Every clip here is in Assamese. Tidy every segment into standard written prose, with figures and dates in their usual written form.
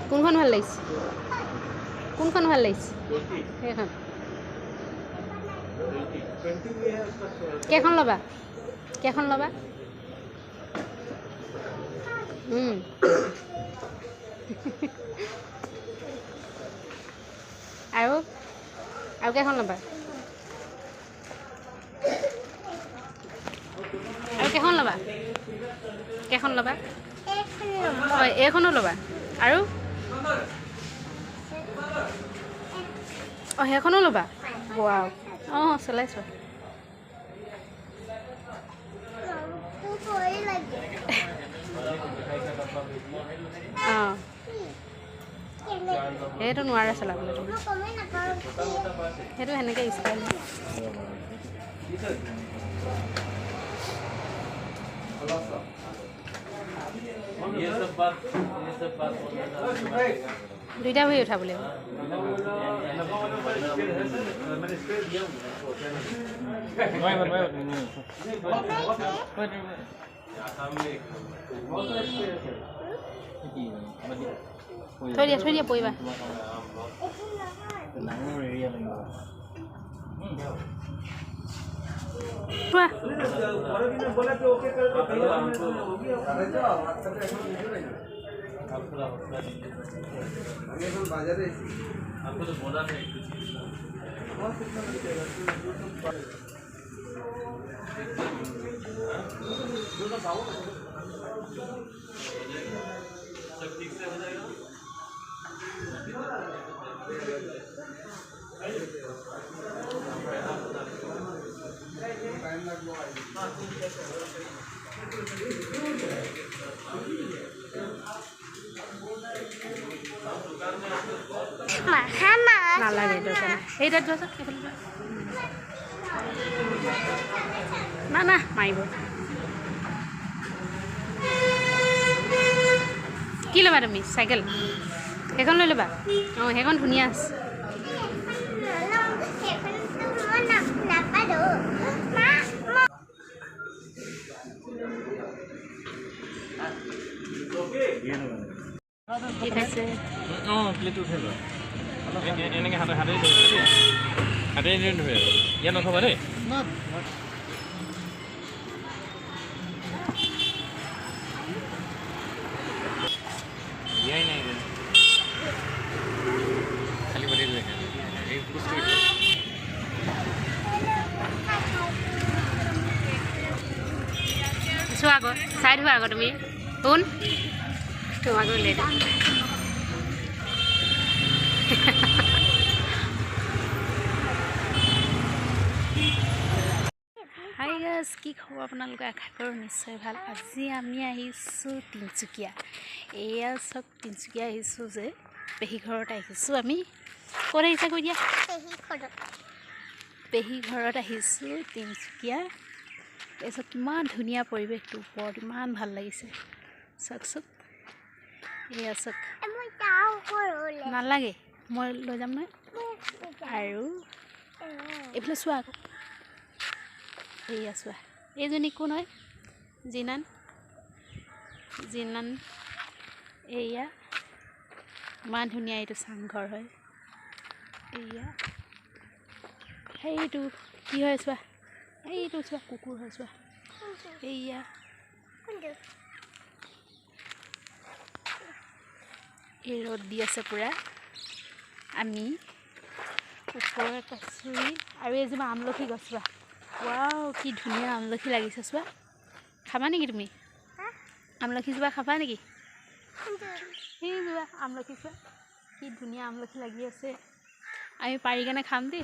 কোনখন ভাল লাগিছে কোনখন ভাল লাগিছে সেইখন কেইখন ল'বা আৰু কেইখন ল'বা হয় এইখনো ল'বা আৰু সেইখনো ল'বা ৱাও চলাইছোঁ সেইটো নোৱাৰে চলাবলৈ তুমি সেইটো সেনেকৈ ষ্টাইল দুইটা বহি উঠাব লাগিব থৈ দিয়া পৰিবা নালাগে এইটাত না মাৰিব কি ল'বা তুমি চাইকেল সেইখন লৈ ল'বা সেইখন ধুনীয়া আছে কি খাইছে প্লেটটো উঠাই লোৱা এনেকৈ হাতে ধৰে ইয়াত নথবা দেই দিয়াই নাই খালি পাতি এই বস্তু চোৱা আকৌ চাই থোৱা আকৌ তুমি কোন তোমাকো লৈ দিম হাই গাইজ কি খবৰ আপোনালোকে আশা কৰোঁ নিশ্চয় ভাল আজি আমি আহিছোঁ তিনিচুকীয়া এয়া চব তিনিচুকীয়া আহিছোঁ যে পেহী ঘৰত আহিছোঁ আমি ক'ত আহিছে কৈ দিয়া পেহী ঘৰত আহিছোঁ তিনিচুকীয়া তাৰপিছত কিমান ধুনীয়া পৰিৱেশটো ওপৰত ইমান ভাল লাগিছে চাওকচোন এয়া চাওক নালাগে মই লৈ যাম নহয় আৰু এইফালে চোৱা আকৌ এয়া চোৱা এইজনী কোন হয় জিনান এয়া ইমান ধুনীয়া এইটো চাংঘৰ হয় এয়া সেইটো কি হয় চোৱা এইটো চোৱা কুকুৰ হয় চোৱা এয়া এই ৰ'দ দি আছে পূৰা আমি ওপৰত আছোঁ আৰু এইজোপা আমলখি গছ চোৱা ৱাও কি ধুনীয়া আমলখি লাগিছে চোৱা খাবা নেকি তুমি আমলখিজোপা খাবা নেকি সেইজোপা আমলখি চোৱা কি ধুনীয়া আমলখি লাগি আছে আমি পাৰি কেনে খাম দেই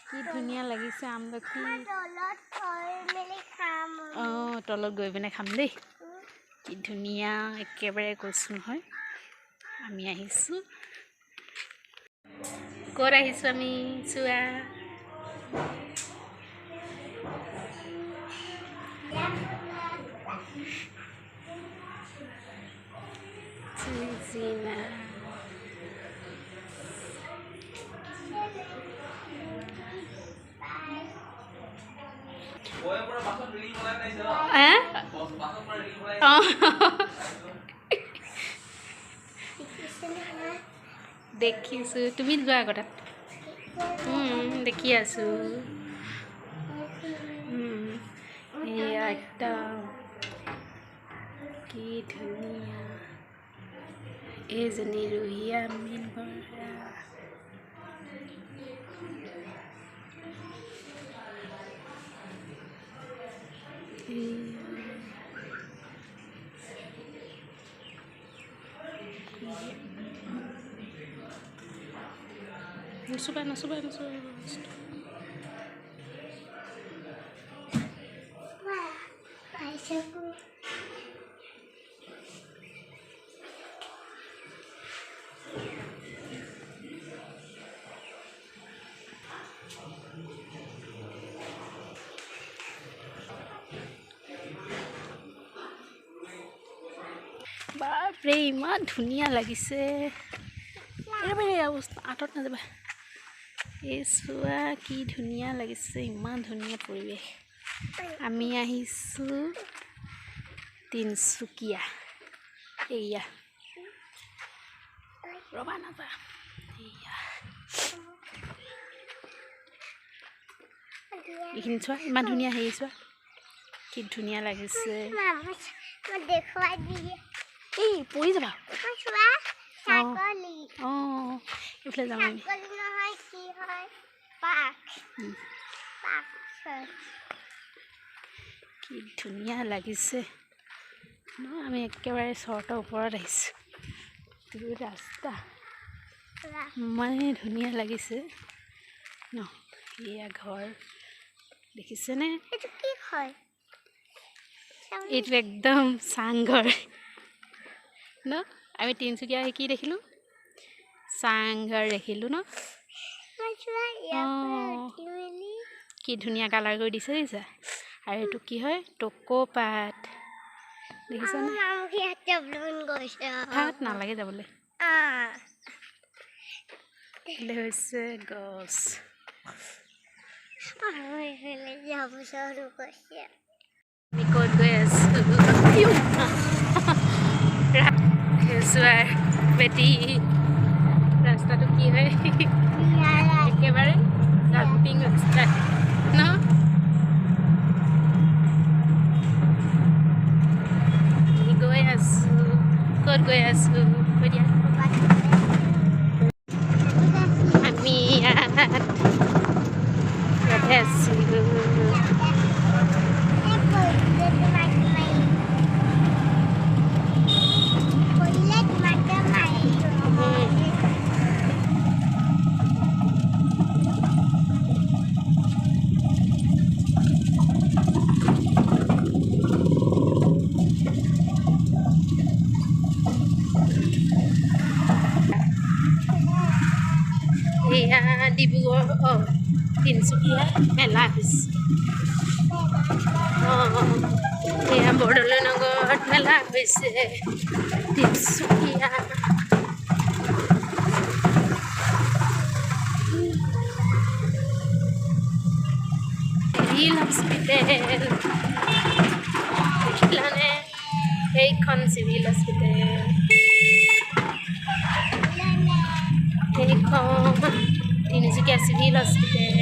কি ধুনীয়া লাগিছে আমলখি তলত গৈ পিনে খাম দেই কি ধুনীয়া একেবাৰে কৈছোঁ নহয় আমি আহিছোঁ ক'ত আহিছোঁ আমি চোৱা অঁ দেখিছোঁ তুমি যোৱা আগত দেখি আছোঁ এয়া একদম কি ধুনীয়া এইজনী ৰুহিয়া মীন বৰা নচুবা নচুবা নচুবা বাপৰে ইমান ধুনীয়া লাগিছে অৱস্থা আঁতৰত নাযাবা এই চোৱা কি ধুনীয়া লাগিছে ইমান ধুনীয়া পৰিৱেশ আমি আহিছোঁ তিনিচুকীয়া এয়া ৰবা নাযা এয়া এইখিনি চোৱা ইমান ধুনীয়া হেৰি চোৱা কি ধুনীয়া লাগিছে এই পৰি যাবা অঁ এইফালে যাম আমি কি ধুনীয়া লাগিছে ন আমি একেবাৰে চৰ্টৰ ওপৰত আহিছোঁ দূৰ ৰাস্তা ইমানে ধুনীয়া লাগিছে ন এয়া ঘৰ দেখিছেনে এইটো একদম চাংঘৰ ন আমি তিনিচুকীয়া কি দেখিলোঁ চাংঘৰ দেখিলোঁ ন কি ধুনীয়া কালাৰ কৰি দিছে দেখিছা আৰু এইটো কি হয় টকৌপাত দেখিছানে ভাত নালাগে যাবলৈ হৈছে গছ আমি ক'ত গৈ আছোঁ বেটি ৰাস্তাটো কি হয় একেবাৰে জাম্পিং ৰাস্তা ন গৈ আছোঁ ক'ত গৈ আছোঁ আমি ইয়াত আছিলোঁ এয়া ডিব্ৰুগড় তিনিচুকীয়া মেলা হৈছে এয়া বৰদলৈ নগৰত মেলা হৈছে তিনিচুকীয়া চিভিল হস্পিটেল দেখিলানে সেইখন চিভিল হস্পিটেল সেইখন তিনিচুকীয়া চিভিল হস্পিটেল